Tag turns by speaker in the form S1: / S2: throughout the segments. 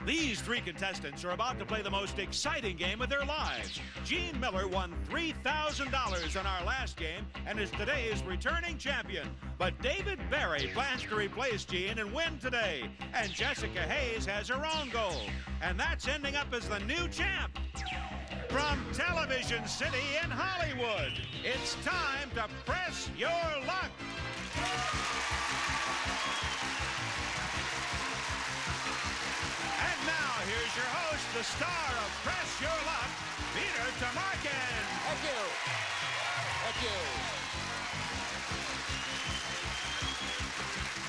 S1: These three contestants are about to play the most exciting game of their lives. Gene Miller won $3,000 in our last game and is today's returning champion. But David Barry plans to replace Gene and win today. And Jessica Hayes has her own goal. And that's ending up as the new champ. From Television City in Hollywood, it's time to press your luck. And now, here's your host, the star of Press Your Luck, Peter Tomarken.
S2: Thank you. Thank you.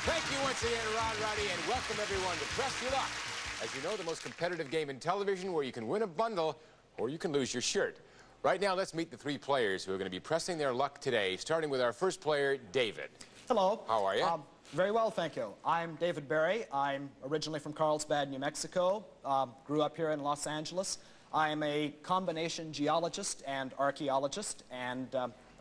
S2: Thank you once again, Ron Roddy, and welcome everyone to Press Your Luck. As you know, the most competitive game in television where you can win a bundle or you can lose your shirt. Right now, let's meet the three players who are going to be pressing their luck today, starting with our first player, David.
S3: Hello.
S2: How are you?
S3: Very well, thank you. I'm David Barry. I'm originally from Carlsbad, New Mexico. Grew up here in Los Angeles. I am a combination geologist and archaeologist, and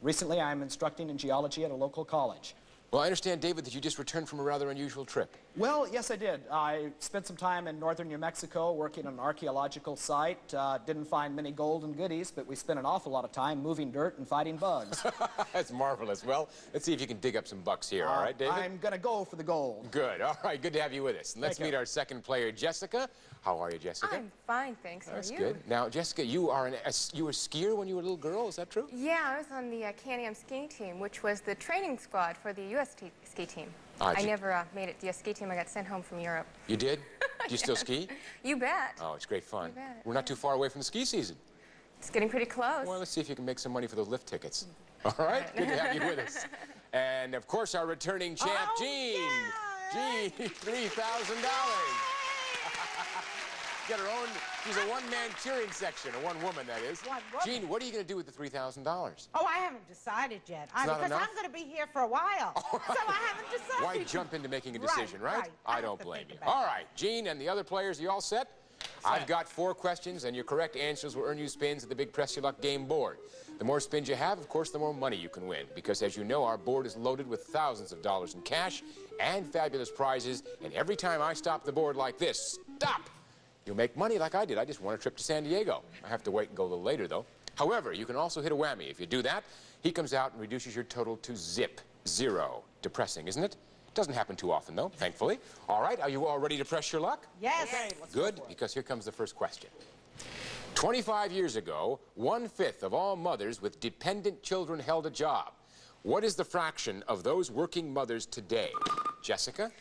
S3: recently I'm instructing in geology at a local college.
S2: Well, I understand, David, that you just returned from a rather unusual trip.
S3: Well, yes, I did. I spent some time in northern New Mexico working on an archaeological site. Didn't find many gold and goodies, but we spent an awful lot of time moving dirt and fighting bugs.
S2: That's marvelous. Well, let's see if you can dig up some bucks here, all right, David?
S3: I'm going to go for the gold.
S2: Good. All right, good to have you with us. And let's meet our second player, Jessica. How are you, Jessica?
S4: I'm fine, thanks. How are you?
S2: That's good. Now, Jessica, you were a skier when you were a little girl, is that true?
S4: Yeah, I was on the Can-Am skiing team, which was the training squad for the U.S. ski team. I never made it to the U.S. ski team. I got sent home from Europe.
S2: You did? Do you still ski?
S4: You bet.
S2: Oh, it's great fun.
S4: You bet.
S2: We're not too far away from the ski season.
S4: It's getting pretty close.
S2: Well, let's see if you can make some money for those lift tickets. All right? Good to have you with us. And, of course, our returning champ, Gene.
S5: Yeah.
S2: Gene, $3,000. Got her own, she's a one-man cheering section, a one-woman, that is.
S5: One woman.
S2: Gene, what are you going to do with the $3,000?
S5: Oh, I haven't decided yet. Because I'm going to be here for a while. So I haven't decided.
S2: Why jump into making a decision, right?
S5: I
S2: I don't blame you. All right, Gene and the other players, are you all set? I've got 4 questions, and your correct answers will earn you spins at the big Press Your Luck game board. The more spins you have, of course, the more money you can win. Because, as you know, our board is loaded with thousands of dollars in cash and fabulous prizes. And every time I stop the board like this, stop! You'll make money like I did. I just won a trip to San Diego. I have to wait and go a little later, though. However, you can also hit a whammy. If you do that, he comes out and reduces your total to zero. Depressing, isn't it? Doesn't happen too often, though, thankfully. All right, are you all ready to press your luck?
S5: Yes.
S3: Okay, let's
S2: Good,
S3: go for it.
S2: because here comes the first question. 25 years ago, 1/5 of all mothers with dependent children held a job. What is the fraction of those working mothers today? Jessica?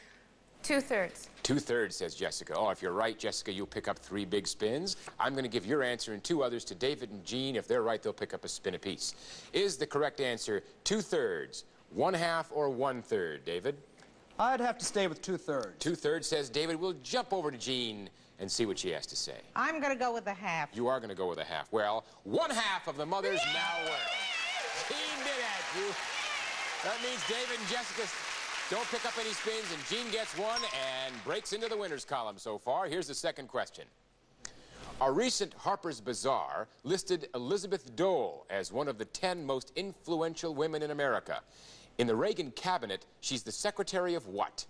S4: 2/3.
S2: 2/3, says Jessica. Oh, if you're right, Jessica, you'll pick up 3 big spins. I'm going to give your answer and 2 others to David and Gene. If they're right, they'll pick up a spin apiece. Is the correct answer 2/3, 1/2, or 1/3, David?
S3: I'd have to stay with 2/3.
S2: 2/3, says David. We'll jump over to Gene and see what she has to say.
S5: I'm going to go with the half.
S2: You are going to go with a half. Well, 1/2 of the mothers now work. Gene did it. That means David and Jessica don't pick up any spins, and Gene gets 1 and breaks into the winners column so far. Here's the second question. A recent Harper's Bazaar listed Elizabeth Dole as one of the 10 most influential women in America. In the Reagan cabinet, she's the secretary of what?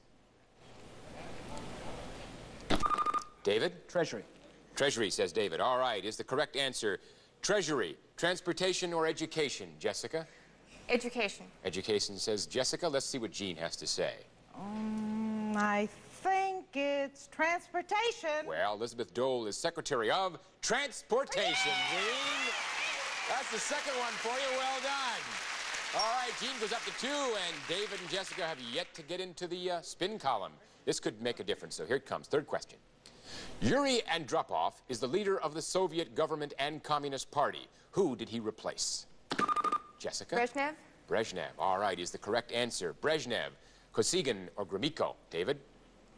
S2: David?
S3: Treasury.
S2: Treasury, says David. All right, is the correct answer Treasury, transportation, or education? Jessica?
S4: Education.
S2: Education, says Jessica. Let's see what Gene has to say.
S5: I think it's transportation.
S2: Well, Elizabeth Dole is Secretary of Transportation, Gene. That's the second one for you. Well done. All right, Gene goes up to 2, and David and Jessica have yet to get into the spin column. This could make a difference, so here it comes. Third question. Yuri Andropov is the leader of the Soviet government and Communist Party. Who did he replace? Jessica?
S4: Brezhnev.
S2: Brezhnev. All right, is the correct answer Brezhnev, Kosygin, or Gromyko? David?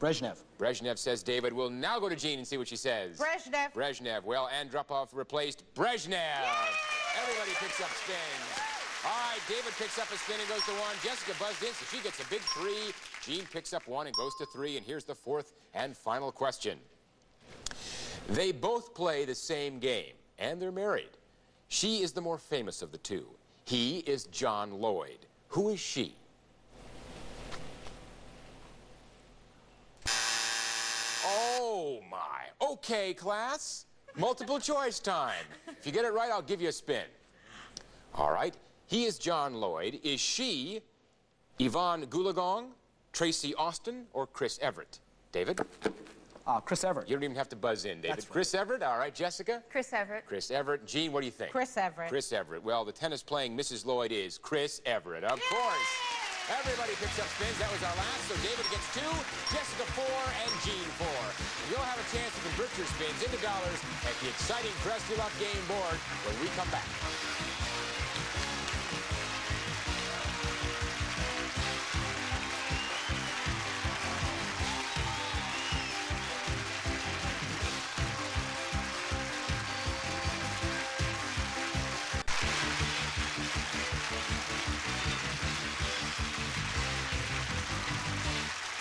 S3: Brezhnev.
S2: Brezhnev, says David. We'll now go to Gene and see what she says.
S5: Brezhnev.
S2: Brezhnev. Well, Andropov replaced Brezhnev. Everybody picks up spins. All right, David picks up a spin and goes to 1. Jessica buzzed in, so she gets a big 3. Gene picks up 1 and goes to 3. And here's the fourth and final question. They both play the same game, and they're married. She is the more famous of the two. He is John Lloyd. Who is she? Oh, Oh, my. Okay, class. Multiple choice time. If you get it right, I'll give you a spin. All right. He is John Lloyd. Is she Yvonne Goolagong, Tracy Austin, or Chris Everett? David?
S3: Chris Everett.
S2: You don't even have to buzz in, David.
S3: That's right.
S2: Chris Everett. All right. Jessica?
S4: Chris Everett.
S2: Chris Everett. Gene, what do you think?
S5: Chris Everett.
S2: Chris Everett. Well, the tennis-playing Mrs. Lloyd is Chris Everett. Of course. Everybody picks up spins. That was our last. So David gets 2, Jessica 4, and Gene 4. And you'll have a chance to convert your spins into dollars at the exciting Press Your Luck game board when we come back.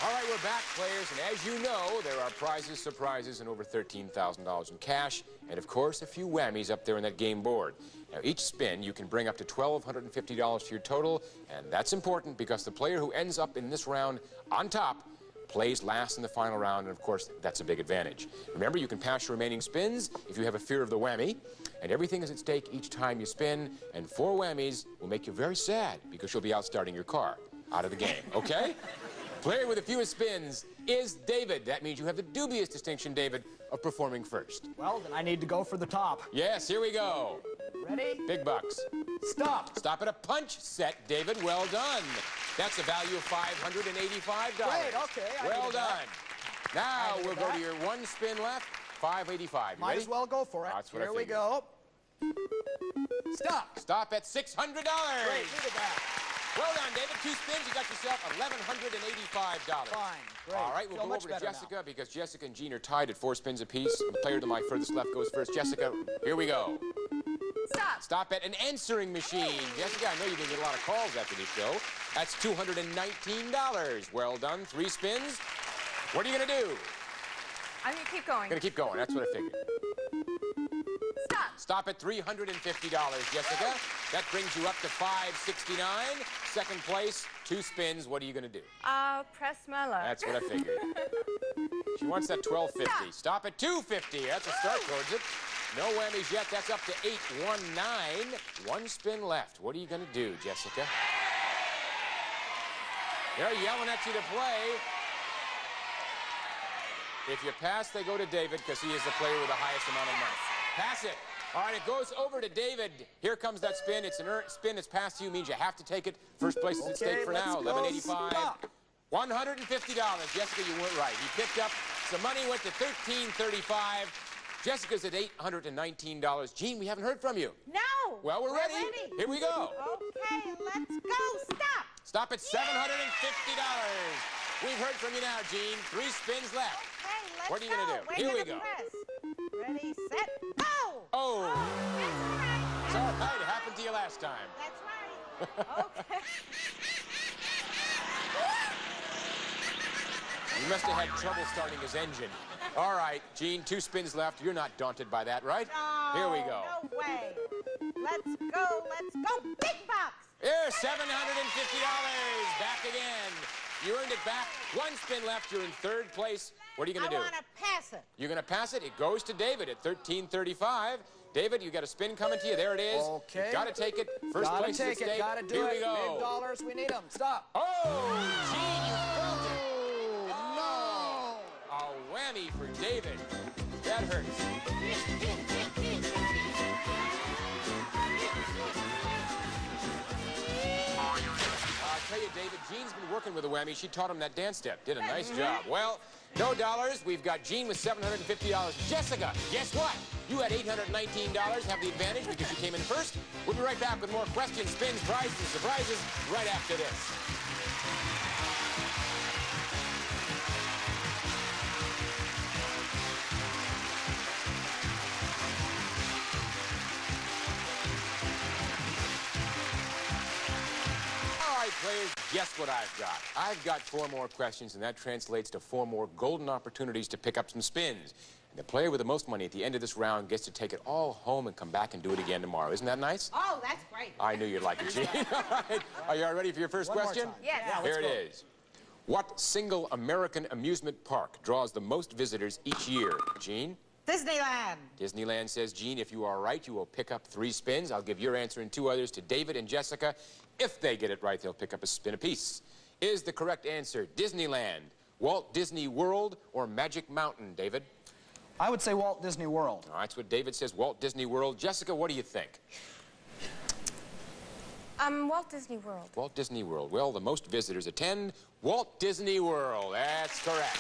S2: All right, we're back, players, and as you know, there are prizes, surprises, and over $13,000 in cash, and of course, a few whammies up there on that game board. Now, each spin, you can bring up to $1,250 to your total, and that's important because the player who ends up in this round on top plays last in the final round, and of course, that's a big advantage. Remember, you can pass your remaining spins if you have a fear of the whammy, and everything is at stake each time you spin, and 4 whammies will make you very sad because you'll be out starting your car out of the game, okay? Player with the fewest spins is David. That means you have the dubious distinction, David, of performing first.
S3: Well, then I need to go for the top.
S2: Yes, here we go.
S3: Ready?
S2: Big bucks.
S3: Stop.
S2: Stop at a punch set, David. Well done. That's a value of $585.
S3: Great, okay.
S2: Well done. Now we'll go to your 1 spin left, $585.
S3: Might as well go for it.
S2: That's what I
S3: Here we
S2: figured.
S3: go. Stop.
S2: Stop at $600.
S3: Great, leave it back.
S2: Well done, David. 2 spins, you got yourself $1,185.
S3: Fine, great.
S2: All right, we'll
S3: Feel
S2: go
S3: much
S2: over to
S3: better
S2: Jessica because Jessica and Gene are tied at 4 spins apiece. The player to my furthest left goes first. Jessica, here we go.
S4: Stop.
S2: Stop at an answering machine. Jessica, I know you're going to get a lot of calls after this show. That's $219. Well done. 3 spins. What are you going to do?
S4: I'm going to keep going.
S2: Going to keep going. That's what I figured.
S4: Stop.
S2: Stop at $350, Jessica. That brings you up to $569. Second place, 2 spins. What are you going to do?
S4: Press my luck.
S2: That's what I figured. She wants that $1,250. Stop at $250. That's a start towards it. No whammies yet. That's up to $819. 1 spin left. What are you going to do, Jessica? They're yelling at you to play. If you pass, they go to David because he is the player with the highest amount of money. Pass it. All right, it goes over to David. Here comes that spin. It's an spin that's passed to you, means you have to take it. First place is at stake for now, $1,185. $150. Jessica, you weren't right. He picked up some money, went to $1,335. Jessica's at $819. Gene, we haven't heard from you.
S5: No.
S2: Well, we're ready. Here we go.
S5: Okay, let's go. Stop.
S2: Stop at $750. We've heard from you now, Gene. 3 spins left.
S5: Okay, let's go.
S2: What are you going to do?
S5: We're
S2: Here we
S5: gonna
S2: go.
S5: Press. Ready, set, go.
S2: Oh.
S5: That's right.
S2: It's all right. It happened to you last time.
S5: That's right. Okay.
S2: You must have had trouble starting his engine. All right, Gene, 2 spins left. You're not daunted by that, right?
S5: No,
S2: Here we go.
S5: No way. Let's go. Let's go. Big bucks.
S2: Here's $750. Back again. You earned it back. 1 spin left. You're in 3rd place. What are you going to do?
S5: I want to pass it.
S2: You're going to pass it. It goes to David at $1,335. David, you got a spin coming to you. There it is.
S3: Okay.
S2: You got to take it. First
S3: Gotta
S2: place is at
S3: take it.
S2: stake.
S3: Gotta do
S2: Here
S3: it.
S2: we go.
S3: Big dollars. We need them. Stop.
S2: Oh, Gene, you felt it.
S3: Oh,
S2: A whammy for David. That hurts. I'll tell you, David, Gene's been working with a whammy. She taught him that dance step. Did a nice job. Well, no dollars. We've got Gene with $750. Jessica, guess what? You had $819, have the advantage because you came in first. We'll be right back with more questions, spins, prizes, and surprises right after this. All right, players, guess what I've got? I've got 4 more questions, and that translates to 4 more golden opportunities to pick up some spins. And the player with the most money at the end of this round gets to take it all home and come back and do it again tomorrow. Isn't that nice?
S5: Oh, that's great.
S2: I knew you'd like it, Gene. All right. Are you all ready for your first
S3: One more
S2: question?
S3: time.
S4: Yes.
S3: Yeah,
S2: Here
S3: let's
S2: it
S3: go.
S2: is. What single American amusement park draws the most visitors each year? Gene?
S5: Disneyland.
S2: Disneyland says, Gene, if you are right, you will pick up 3 spins. I'll give your answer and 2 others to David and Jessica. If they get it right, they'll pick up a spin apiece. Is the correct answer Disneyland, Walt Disney World, or Magic Mountain, David?
S3: I would say Walt Disney World.
S2: That's what David says, Walt Disney World. Jessica, what do you think?
S4: Walt Disney World.
S2: Walt Disney World. Well, the most visitors attend Walt Disney World. That's correct.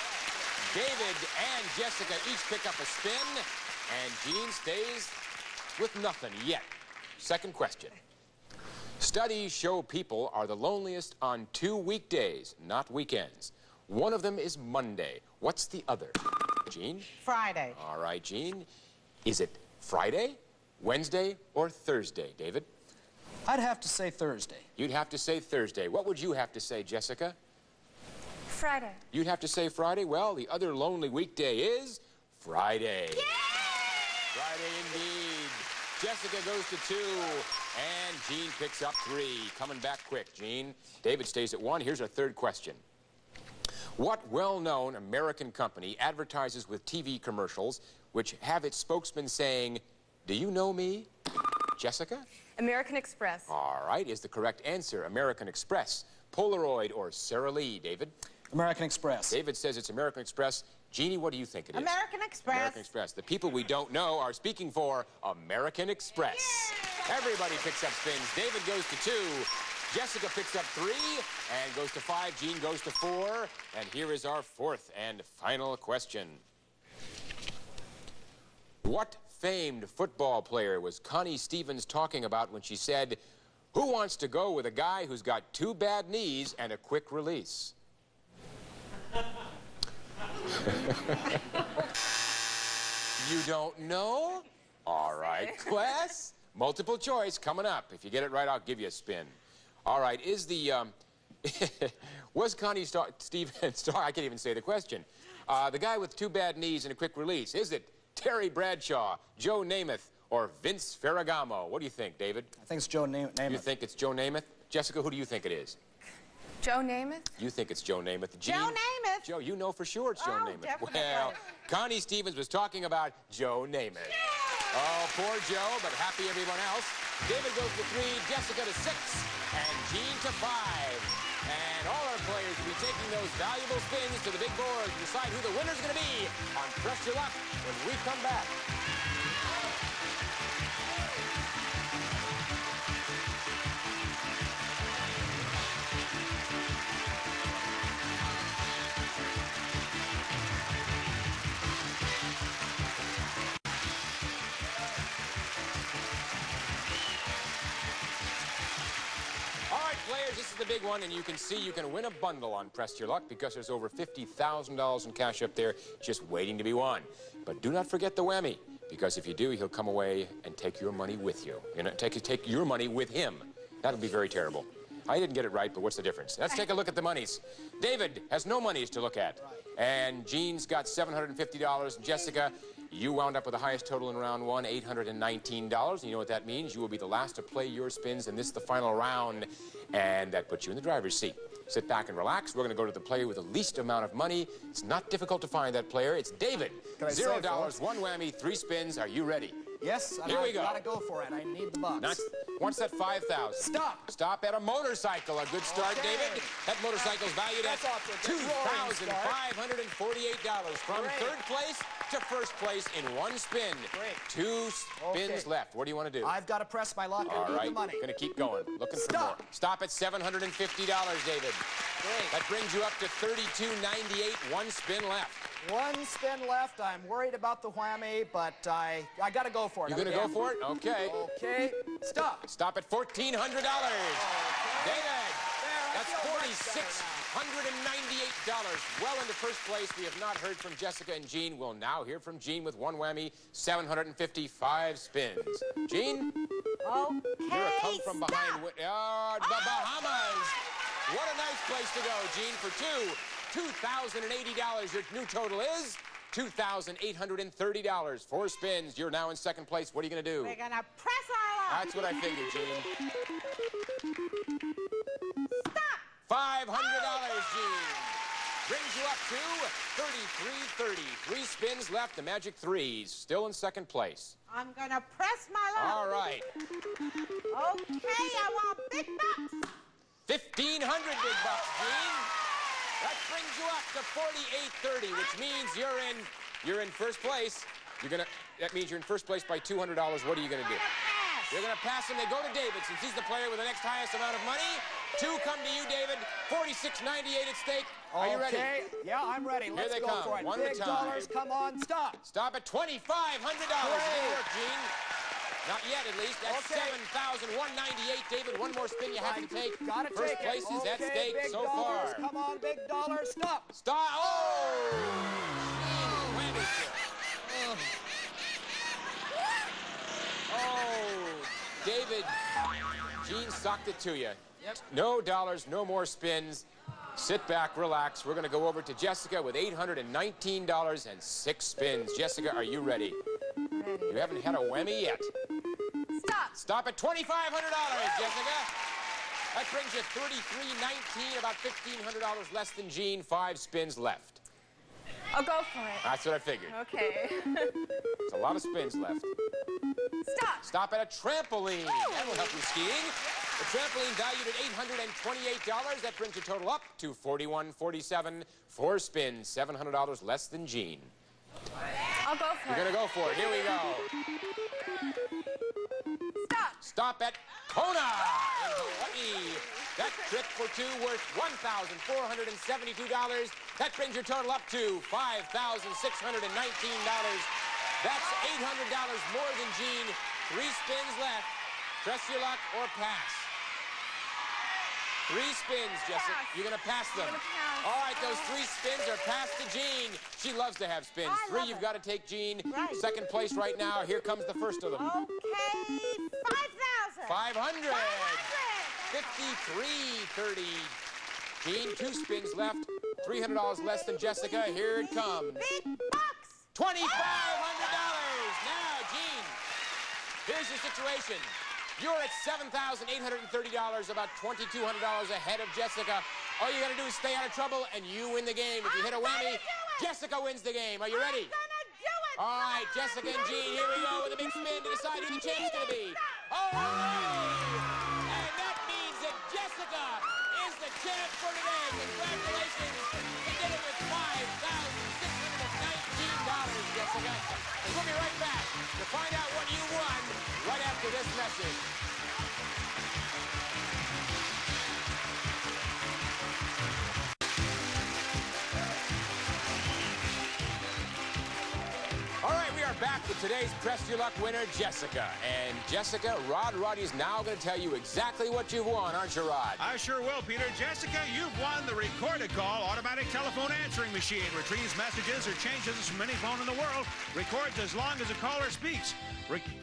S2: David and Jessica each pick up a spin, and Gene stays with nothing yet. Second question. Studies show people are the loneliest on 2 weekdays, not weekends. One of them is Monday. What's the other? Gene?
S5: Friday.
S2: All right, Gene. Is it Friday, Wednesday, or Thursday, David?
S3: I'd have to say Thursday.
S2: You'd have to say Thursday. What would you have to say, Jessica?
S4: Friday.
S2: You'd have to say Friday? Well, the other lonely weekday is Friday.
S5: Yay!
S2: Friday indeed. Jessica goes to 2, and Gene picks up 3. Coming back quick, Gene. David stays at 1. Here's our third question. What well-known American company advertises with TV commercials which have its spokesman saying, "Do you know me?" Jessica?
S4: American Express.
S2: All right, is the correct answer American Express, Polaroid, or Sara Lee, David?
S3: American Express.
S2: David says it's American Express. Jeannie, what do you think it is?
S5: American Express.
S2: American Express. The people we don't know are speaking for American Express. Yeah. Everybody picks up spins. David goes to 2. Jessica picks up 3 and goes to 5. Gene goes to 4. And here is our fourth and final question. What famed football player was Connie Stevens talking about when she said, "Who wants to go with a guy who's got 2 bad knees and a quick release?" You don't know? All right, class. Multiple choice coming up. If you get it right, I'll give you a spin. All right, is the, was Connie Stevens, I can't even say the question. The guy with 2 bad knees and a quick release, is it Terry Bradshaw, Joe Namath, or Vince Ferragamo? What do you think, David?
S3: I think it's Joe Namath.
S2: You think it's Joe Namath? Jessica, who do you think it is?
S4: Joe Namath?
S2: You think it's Joe Namath. Gene?
S5: Joe Namath.
S2: Joe, you know for sure it's Joe Namath.
S5: Definitely.
S2: Well, Connie Stevens was talking about Joe Namath. Yeah! Oh, poor Joe, but happy everyone else. David goes to 3, Jessica to 6, and Gene to 5. And all our players will be taking those valuable spins to the big board to decide who the winner's going to be on Press Your Luck when we come back. Players, this is the big one, and you can see you can win a bundle on Press Your Luck because there's over $50,000 in cash up there just waiting to be won. But do not forget the whammy, because if you do, he'll come away and take your money with you. You know, take your money with him. That'll be very terrible. I didn't get it right, but what's the difference? Let's take a look at the monies. David has no monies to look at. And Gene's got $750. Jessica, you wound up with the highest total in round 1, $819. And you know what that means? You will be the last to play your spins, and this is the final round. And that puts you in the driver's seat. Sit back and relax. We're going to go to the player with the least amount of money. It's not difficult to find that player. It's David. $0, 1 whammy, 3 spins. Are you ready?
S3: Yes,
S2: here we go.
S3: Gotta go for it. I need the bucks.
S2: What's that 5,000?
S3: Stop.
S2: Stop at a motorcycle. A good start, okay. David. That motorcycle's valued at $2,548 from third place to first place in 1 spin.
S3: Great.
S2: 2 spins left. What do you want to do?
S3: I've got to press my luck.
S2: All
S3: I need the money.
S2: Going to keep going. Looking for more. Stop at $750, David.
S3: Great.
S2: That brings you up to $32.98. 1 spin left.
S3: 1 spin left. I'm worried about the whammy, but I got to go for it.
S2: You're going to go for it? Okay.
S3: Okay. Stop.
S2: Stop at $1,400.
S3: Okay.
S2: David, that's $4,698. Well into first place. We have not heard from Jessica and Gene. We'll now hear from Gene with 1 whammy, 755 spins. Gene?
S5: Okay.
S2: You're a come from behind. The Bahamas. What a nice place to go, Gene, for 2,080. Your new total is $2,830. 4 spins. You're now in second place. What are you going to do?
S5: We're going to press our luck.
S2: That's what I figured, Gene.
S5: Stop.
S2: $500, Gene. brings you up to 33.30. 3 spins left, the magic 3s. Still in second place.
S5: I'm going to press my luck.
S2: All right.
S5: Okay, I want big bucks.
S2: 1,500 big bucks, Gene. That brings you up to 48.30, which means you're in first place. That means you're in first place by $200. What are you going to do? You're going to pass him. They go to David, since he's the player with the next highest amount of money. 2 come to you, David. $46.98 at stake. Are you ready?
S3: Okay. Yeah, I'm ready. Let's
S2: Here they
S3: go
S2: come.
S3: for it.
S2: One at a
S3: Big
S2: time.
S3: dollars. Come on, stop.
S2: Stop at $2,500. Good work, Gene. Not yet, at least. That's
S3: Okay.
S2: $7,198. David, one more spin you have to take.
S3: Gotta
S2: First
S3: take
S2: place
S3: it.
S2: is at stake
S3: big
S2: so
S3: dollars.
S2: far.
S3: Come on, big dollars. Stop.
S2: Stop. Oh! Gene, whammy kick. Oh, David, Gene socked it to you.
S3: Yep.
S2: No dollars, no more spins. Sit back, relax. We're going to go over to Jessica with $819 and 6 spins. Jessica, are you ready?
S4: Ready.
S2: You haven't had a whammy yet.
S4: Stop.
S2: Stop at $2,500, Jessica. That brings you $33.19, about $1,500 less than Gene. 5 spins left.
S4: I'll go for it.
S2: That's what I figured.
S4: Okay.
S2: There's a lot of spins left.
S4: Stop.
S2: Stop at a trampoline. That will help you skiing. The trampoline valued at $828. That brings your total up to $41.47. 4 spins, $700 less than Gene.
S4: I'll go for
S2: You're
S4: it.
S2: going to go for it. Here we go.
S4: Stop.
S2: Stop at Kona in Hawaii. That trip for 2 worth $1,472. That brings your total up to $5,619. That's $800 more than Gene. 3 spins left. Press your luck or pass. 3 spins, Jessica.
S4: Pass.
S2: You're going to pass them.
S4: I'm gonna pass.
S2: All right, those 3 spins are passed to Gene. She loves to have spins.
S5: I
S2: 3
S5: love
S2: you've
S5: it.
S2: got to take, Gene.
S5: Right.
S2: Second place right now. Here comes the first of them.
S5: Okay, 5,000.
S2: 500.
S5: 500.
S2: 53.30. Gene, 2 spins left. $300 less than Jessica. Here it comes.
S5: Big bucks.
S2: $2,500. Now, Gene, here's your situation. You're at $7,830, about $2,200 ahead of Jessica. All you got to do is stay out of trouble, and you win the game. If you hit a whammy, Jessica wins the game. Are you ready?
S5: I'm gonna do it.
S2: All right, Jessica and Gene, here we go with a big spin to decide who the champ's going to be. All right! And that means that Jessica is the champ for today. Congratulations. You did it with $5,619, Jessica. And we'll be right back to find out what you won right after this message. All right, we are back with today's Press Your Luck winner, Jessica. And Jessica, Rod Roddy's now going to tell you exactly what you've won, aren't you, Rod?
S1: I sure will, Peter. Jessica, you've won the Record-A-Call automatic telephone answering machine. Retrieves messages or changes from any phone in the world. Records as long as a caller speaks.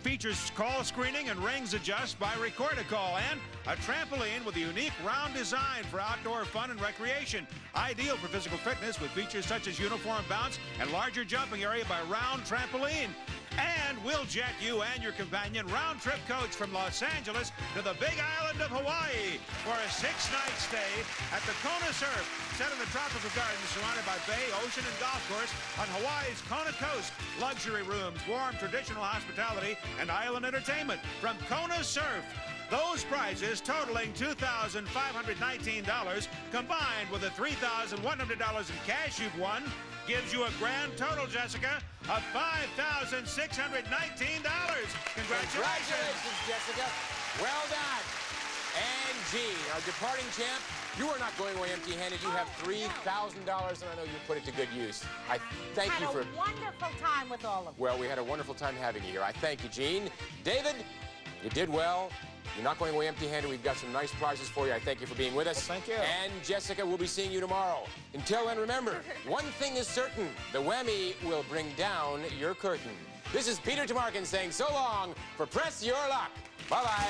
S1: Features call screening and rings adjust by Record-A-Call. And a trampoline with a unique round design for outdoor fun and recreation. Ideal for physical fitness with features such as uniform bounce and larger jumping area by Round Trampoline. And we'll jet you and your companion round-trip coach from Los Angeles to the Big Island of Hawaii for a 6-night stay at the Kona Surf, set in the tropical gardens surrounded by bay, ocean, and golf course on Hawaii's Kona coast. Luxury rooms, warm traditional hospitality, and island entertainment from Kona Surf. Those prizes totaling $2,519 combined with the $3,100 in cash you've won gives you a grand total, Jessica, of $5,619.
S2: Congratulations, Jessica. Well done. And Gene, our departing champ, you are not going away empty-handed. You have $3,000, and I know you put it to good use. I thank you for...
S5: Had a wonderful time with all of you.
S2: Well, we had a wonderful time having you here. I thank you, Gene. David, you did well. You're not going away empty-handed. We've got some nice prizes for you. I thank you for being with us.
S3: Well, thank you.
S2: And Jessica, we'll be seeing you tomorrow. Until then, remember, one thing is certain. The whammy will bring down your curtain. This is Peter Tomarken saying so long for Press Your Luck. Bye-bye.